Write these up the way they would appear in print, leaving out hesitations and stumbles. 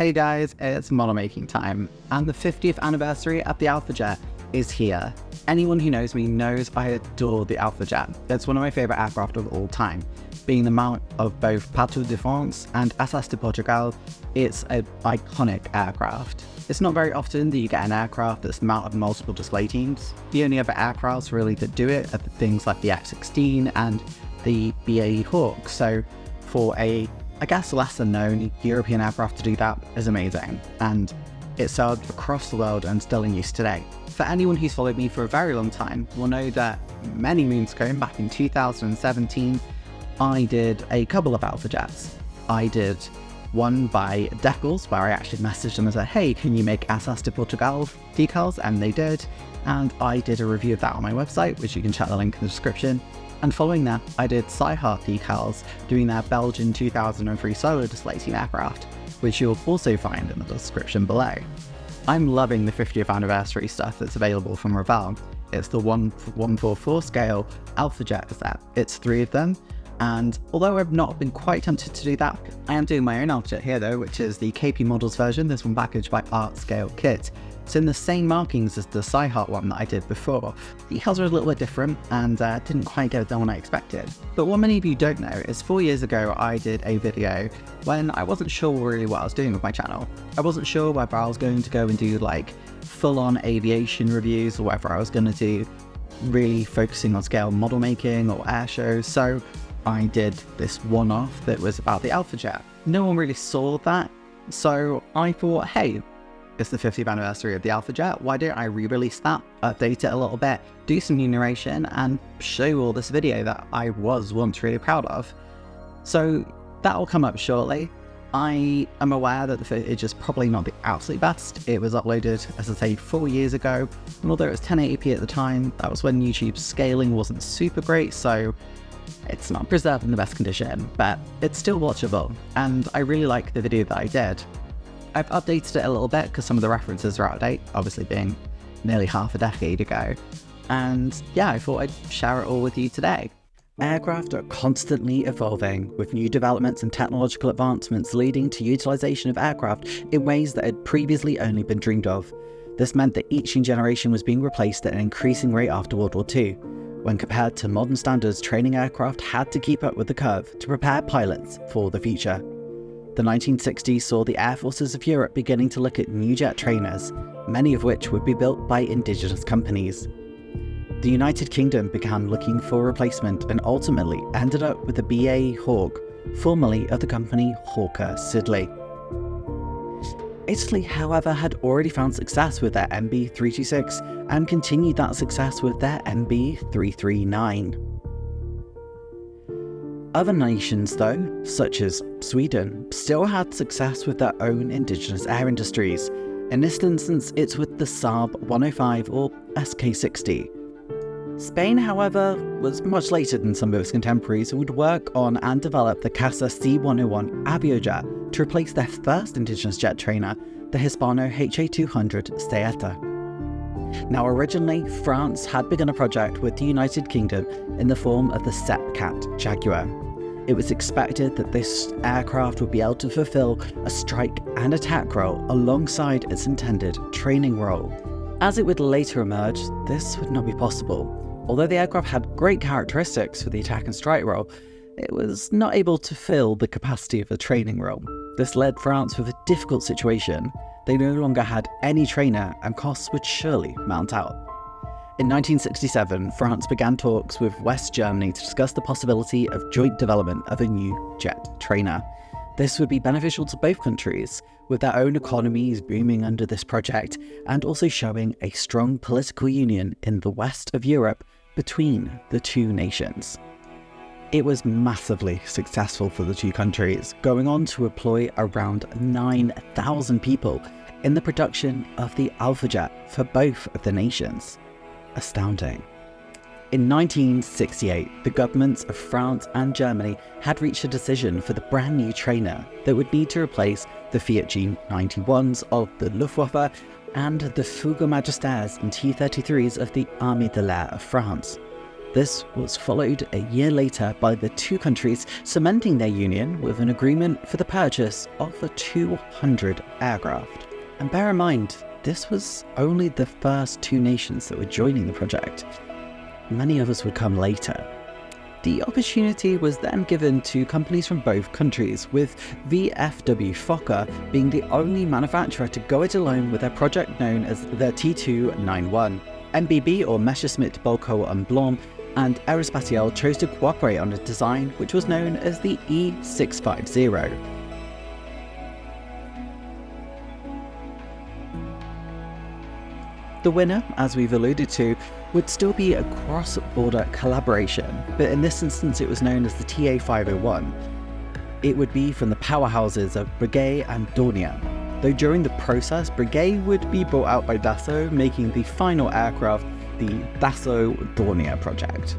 Hey guys, it's model making time, and the 50th anniversary of the Alpha Jet is here. Anyone who knows me knows I adore the Alpha Jet. It's one of my favourite aircraft of all time. Being the mount of both Pato de France and Asas de Portugal, it's an iconic aircraft. It's not very often that you get an aircraft that's the mount of multiple display teams. The only other aircrafts really that do it are things like the F-16 and the BAE Hawk, so for a I guess lesser known European aircraft to do that is amazing, and it's sold across the world and still in use today. For anyone who's followed me for a very long time will know that many moons ago, back in 2017, I did a couple of Alpha Jets. I did one by Decals, where I actually messaged them and said, hey, can you make Asas de Portugal decals? And they did, and I did a review of that on my website, which you can check the link in the description. And following that, I did Syhart decals, doing their Belgian 2003 solo display team aircraft, which you'll also find in the description below. I'm loving the 50th anniversary stuff that's available from Revell. It's the 1:144 scale Alpha Jet set. It's 3 of them, and although I've not been quite tempted to do that, I am doing my own Alpha Jet here though, which is the KP Models version, this one packaged by Art Scale Kit. It's in the same markings as the Syhart one that I did before. The decals are a little bit different and didn't quite get it done when I expected. But what many of you don't know is 4 years ago I did a video when I wasn't sure really what I was doing with my channel. I wasn't sure whether I was going to go and do like full-on aviation reviews or whether I was going to do really focusing on scale model making or air shows, so I did this one-off that was about the Alpha Jet. No one really saw that, so I thought, hey, it's the 50th anniversary of the Alpha Jet, why don't I re-release that, update it a little bit, do some new narration, and show you all this video that I was once really proud of. So that will come up shortly. I am aware that the footage is probably not the absolute best. It was uploaded, as I say, 4 years ago, and although it was 1080p at the time, that was when YouTube's scaling wasn't super great, so it's not preserved in the best condition, but it's still watchable, and I really like the video that I did. I've updated it a little bit because some of the references are out of date, obviously being nearly half a decade ago. And yeah, I thought I'd share it all with you today. Aircraft are constantly evolving, with new developments and technological advancements leading to utilization of aircraft in ways that had previously only been dreamed of. This meant that each new generation was being replaced at an increasing rate after World War II. When compared to modern standards, training aircraft had to keep up with the curve to prepare pilots for the future. The 1960s saw the air forces of Europe beginning to look at new jet trainers, many of which would be built by indigenous companies. The United Kingdom began looking for a replacement and ultimately ended up with the BAE Hawk, formerly of the company Hawker Siddeley. Italy, however, had already found success with their MB326 and continued that success with their MB339. Other nations though, such as Sweden, still had success with their own indigenous air industries. In this instance, it's with the Saab 105 or SK60. Spain, however, was much later than some of its contemporaries and would work on and develop the Casa C101 aviojet to replace their first indigenous jet trainer, the Hispano HA200 Saeta. Now originally, France had begun a project with the United Kingdom in the form of the Sepcat Jaguar. It was expected that this aircraft would be able to fulfill a strike and attack role alongside its intended training role. As it would later emerge, this would not be possible. Although the aircraft had great characteristics for the attack and strike role, it was not able to fill the capacity of a training role. This led France with a difficult situation. They no longer had any trainer and costs would surely mount out. In 1967, France began talks with West Germany to discuss the possibility of joint development of a new jet trainer. This would be beneficial to both countries, with their own economies booming under this project and also showing a strong political union in the west of Europe between the two nations. It was massively successful for the two countries, going on to employ around 9,000 people in the production of the Alpha Jet for both of the nations. Astounding. In 1968, the governments of France and Germany had reached a decision for the brand new trainer that would need to replace the Fiat G91s of the Luftwaffe and the Fougueux Magistères and T-33s of the Armée de l'Air of France. This was followed a year later by the two countries cementing their union with an agreement for the purchase of the 200 aircraft. And bear in mind, this was only the first two nations that were joining the project. Many others would come later. The opportunity was then given to companies from both countries, with VFW Fokker being the only manufacturer to go it alone with their project known as the T291. MBB or Messerschmitt Bölkow und Blohm and Aerospatiale chose to cooperate on a design which was known as the E650. The winner, as we've alluded to, would still be a cross-border collaboration, but in this instance it was known as the TA501. It would be from the powerhouses of Breguet and Dornier, though during the process Breguet would be bought out by Dassault, making the final aircraft the Dassault Dornier project.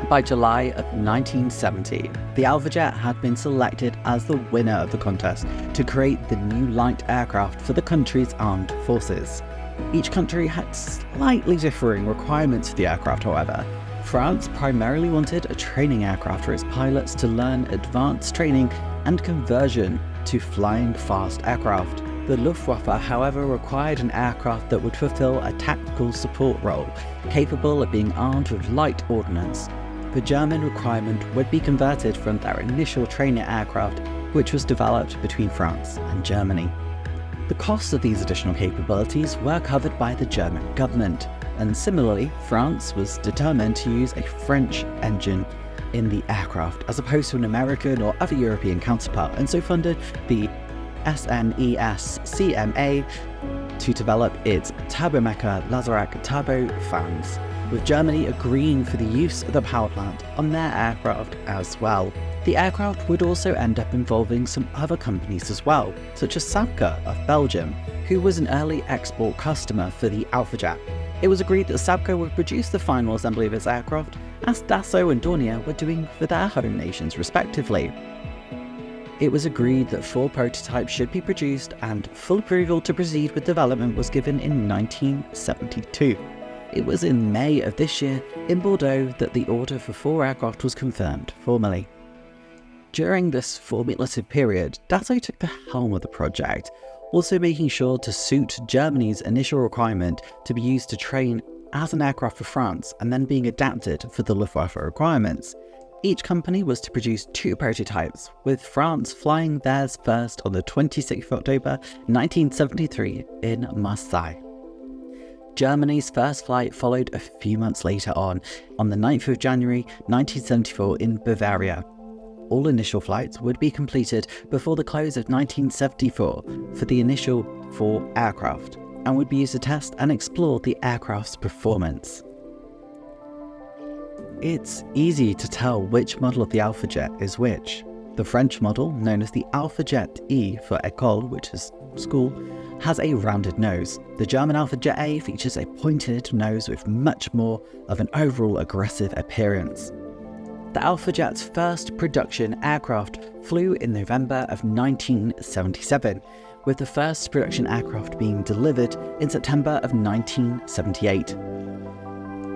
By July of 1970, the Alphajet had been selected as the winner of the contest to create the new light aircraft for the country's armed forces. Each country had slightly differing requirements for the aircraft, however. France primarily wanted a training aircraft for its pilots to learn advanced training and conversion to flying fast aircraft. The Luftwaffe, however, required an aircraft that would fulfill a tactical support role, capable of being armed with light ordnance. The German requirement would be converted from their initial trainer aircraft, which was developed between France and Germany. The costs of these additional capabilities were covered by the German government, and similarly, France was determined to use a French engine in the aircraft as opposed to an American or other European counterpart, and so funded the SNES-CMA to develop its Turbomeca Lazarak turbofans, with Germany agreeing for the use of the power plant on their aircraft as well. The aircraft would also end up involving some other companies as well, such as Sabca of Belgium, who was an early export customer for the Alphajet. It was agreed that Sabca would produce the final assembly of its aircraft, as Dassault and Dornier were doing for their home nations respectively. It was agreed that 4 prototypes should be produced, and full approval to proceed with development was given in 1972. It was in May of this year in Bordeaux that the order for 4 aircraft was confirmed formally. During this formulative period, Dassault took the helm of the project, also making sure to suit Germany's initial requirement to be used to train as an aircraft for France and then being adapted for the Luftwaffe requirements. Each company was to produce 2 prototypes, with France flying theirs first on the 26th of October 1973 in Marseille. Germany's first flight followed a few months later on the 9th of January 1974 in Bavaria. All initial flights would be completed before the close of 1974 for the initial 4 aircraft, and would be used to test and explore the aircraft's performance. It's easy to tell which model of the Alphajet is which. The French model, known as the Alphajet E for École, which is school, has a rounded nose. The German Alphajet A features a pointed nose with much more of an overall aggressive appearance. The Alphajet's first production aircraft flew in November of 1977, with the first production aircraft being delivered in September of 1978.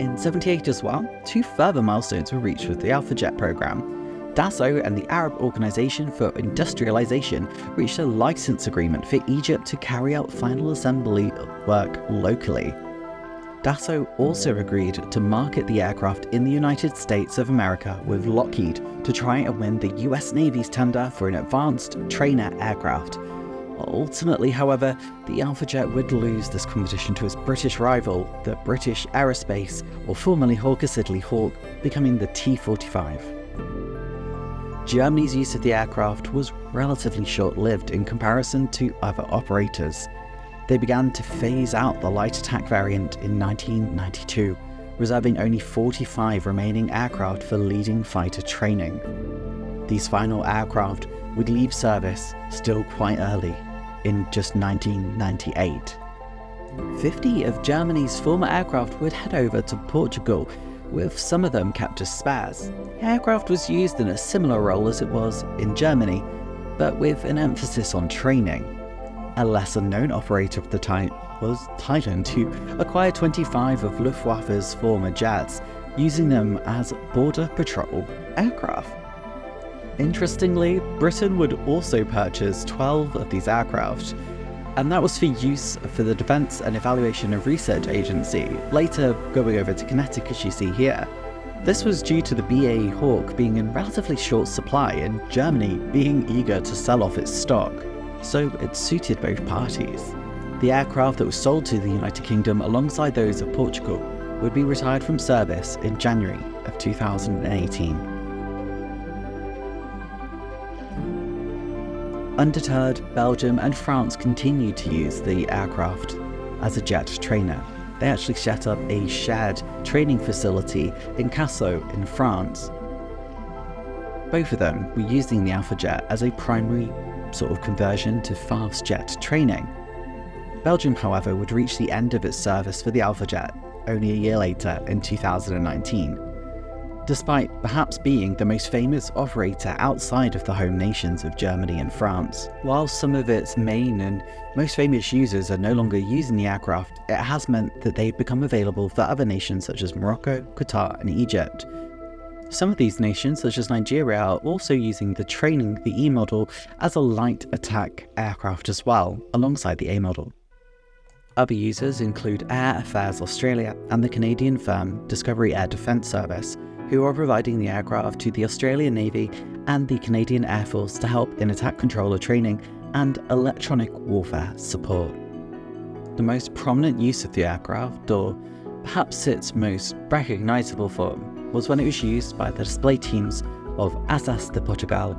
In 78 as well, 2 further milestones were reached with the Alphajet program. Dassault and the Arab Organization for Industrialization reached a license agreement for Egypt to carry out final assembly work locally. Dassault also agreed to market the aircraft in the United States of America with Lockheed to try and win the US Navy's tender for an advanced trainer aircraft. Ultimately, however, the Alphajet would lose this competition to its British rival, the British Aerospace, or formerly Hawker Siddeley Hawk, becoming the T-45. Germany's use of the aircraft was relatively short-lived in comparison to other operators. They began to phase out the light attack variant in 1992, reserving only 45 remaining aircraft for leading fighter training. These final aircraft would leave service still quite early, in just 1998. 50 of Germany's former aircraft would head over to Portugal, with some of them kept as spares. The aircraft was used in a similar role as it was in Germany, but with an emphasis on training. A lesser known operator of the type was Thailand, who acquired 25 of Luftwaffe's former jets, using them as border patrol aircraft. Interestingly, Britain would also purchase 12 of these aircraft, and that was for use for the Defence and Evaluation of Research Agency, later going over to Kinetic as you see here. This was due to the BAE Hawk being in relatively short supply and Germany being eager to sell off its stock, so it suited both parties. The aircraft that was sold to the United Kingdom alongside those of Portugal would be retired from service in January of 2018. Undeterred, Belgium and France continued to use the aircraft as a jet trainer. They actually set up a shared training facility in Cassel in France. Both of them were using the Alpha Jet as a primary sort of conversion to fast jet training. Belgium, however, would reach the end of its service for the Alpha Jet only a year later in 2019. Despite perhaps being the most famous operator outside of the home nations of Germany and France. While some of its main and most famous users are no longer using the aircraft, it has meant that they've become available for other nations such as Morocco, Qatar and Egypt. Some of these nations, such as Nigeria, are also using the E model as a light attack aircraft as well, alongside the A model. Other users include Air Affairs Australia and the Canadian firm Discovery Air Defence Service, who are providing the aircraft to the Australian Navy and the Canadian Air Force to help in attack controller training and electronic warfare support. The most prominent use of the aircraft, or perhaps its most recognisable form, was when it was used by the display teams of Asas de Portugal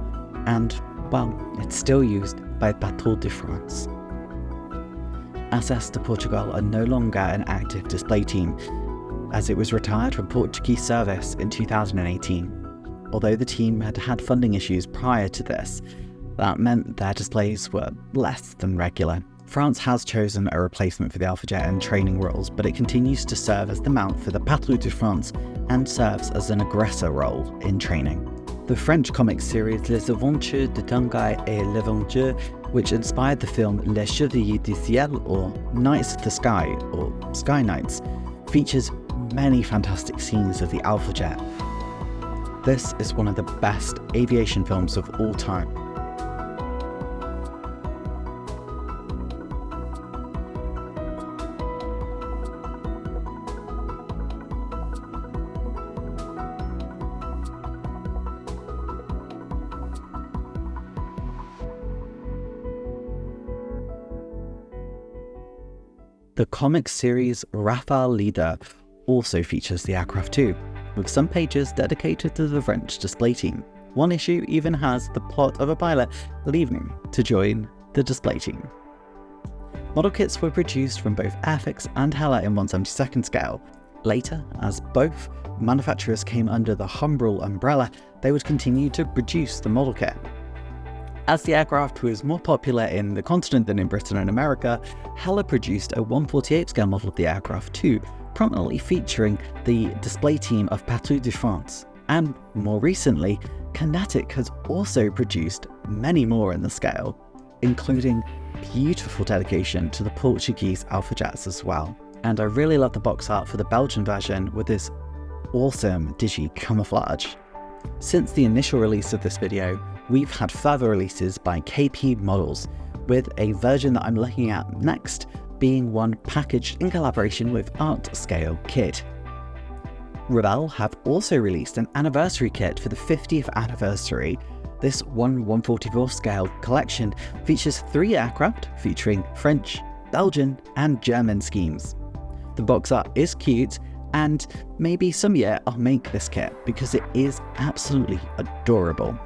and, well, it's still used by Patrouille de France. Asas de Portugal are no longer an active display team, as it was retired from Portuguese service in 2018. Although the team had had funding issues prior to this, that meant their displays were less than regular. France has chosen a replacement for the Alpha Jet in training roles, but it continues to serve as the mount for the Patrouille de France and serves as an aggressor role in training. The French comic series Les Aventures de Tanguy et l'Aventure, which inspired the film Les Chevaliers du Ciel, or Knights of the Sky, or Sky Knights, features many fantastic scenes of the Alpha Jet. This is one of the best aviation films of all time. The comic series Rafale Leader also features the aircraft too, with some pages dedicated to the French display team. One issue even has the plot of a pilot leaving to join the display team. Model kits were produced from both Airfix and Hella in 1/72nd scale. Later, as both manufacturers came under the Humbrol umbrella, they would continue to produce the model kit. As the aircraft was more popular in the continent than in Britain and America, Hella produced a 1/48 scale model of the aircraft too, prominently featuring the display team of Patrouille de France. And more recently, Kinetic has also produced many more in the scale, including beautiful dedication to the Portuguese Alpha Jets as well. And I really love the box art for the Belgian version with this awesome digi camouflage. Since the initial release of this video, we've had further releases by KP Models, with a version that I'm looking at next being one packaged in collaboration with Art Scale Kit. Rebelle have also released an anniversary kit for the 50th anniversary. This 1/144 scale collection features 3 aircraft featuring French, Belgian and German schemes. The box art is cute, and maybe some year I'll make this kit because it is absolutely adorable.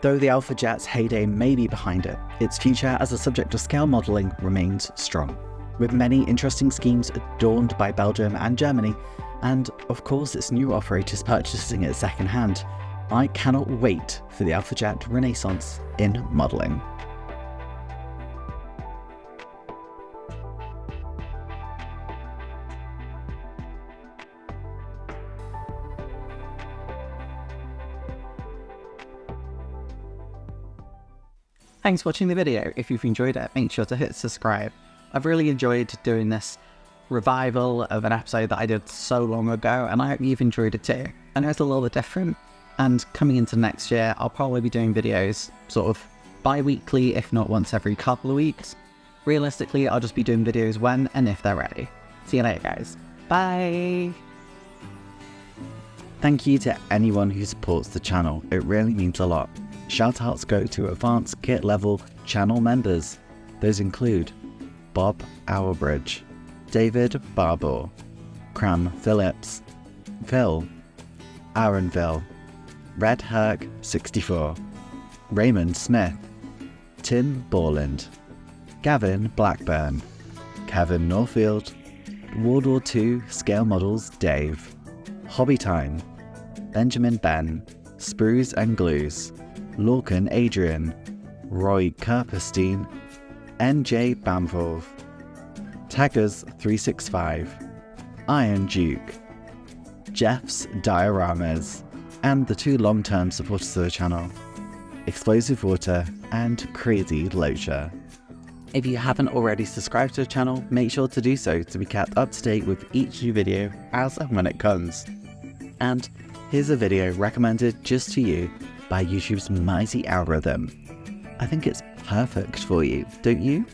Though the Alpha Jet's heyday may be behind it, its future as a subject of scale modelling remains strong, with many interesting schemes adorned by Belgium and Germany, and of course its new operators purchasing it second hand. I cannot wait for the Alpha Jet renaissance in modelling. Thanks for watching the video. If you've enjoyed it, make sure to hit subscribe. I've really enjoyed doing this revival of an episode that I did so long ago, and I hope you've enjoyed it too. I know it's a little bit different, and coming into next year, I'll probably be doing videos sort of bi-weekly, if not once every couple of weeks. Realistically, I'll just be doing videos when and if they're ready. See you later, guys. Bye! Thank you to anyone who supports the channel, it really means a lot. Shoutouts go to Advanced Kit Level channel members. Those include Bob Ourbridge, David Barbour, Cram Phillips, Phil, Aaronville, Red Herc 64, Raymond Smith, Tim Borland, Gavin Blackburn, Kevin Norfield, World War II Scale Models Dave, Hobby Time, Benjamin Ben, Sprues and Glues, Lorcan Adrian, Roy Kerperstein, NJ Bamvolve, Taggers 365, Iron Duke, Jeff's Dioramas, and the 2 long-term supporters of the channel, Explosive Water and Crazy Loacher. If you haven't already subscribed to the channel, make sure to do so to be kept up to date with each new video as and when it comes. And here's a video recommended just to you by YouTube's mighty algorithm. I think it's perfect for you, don't you?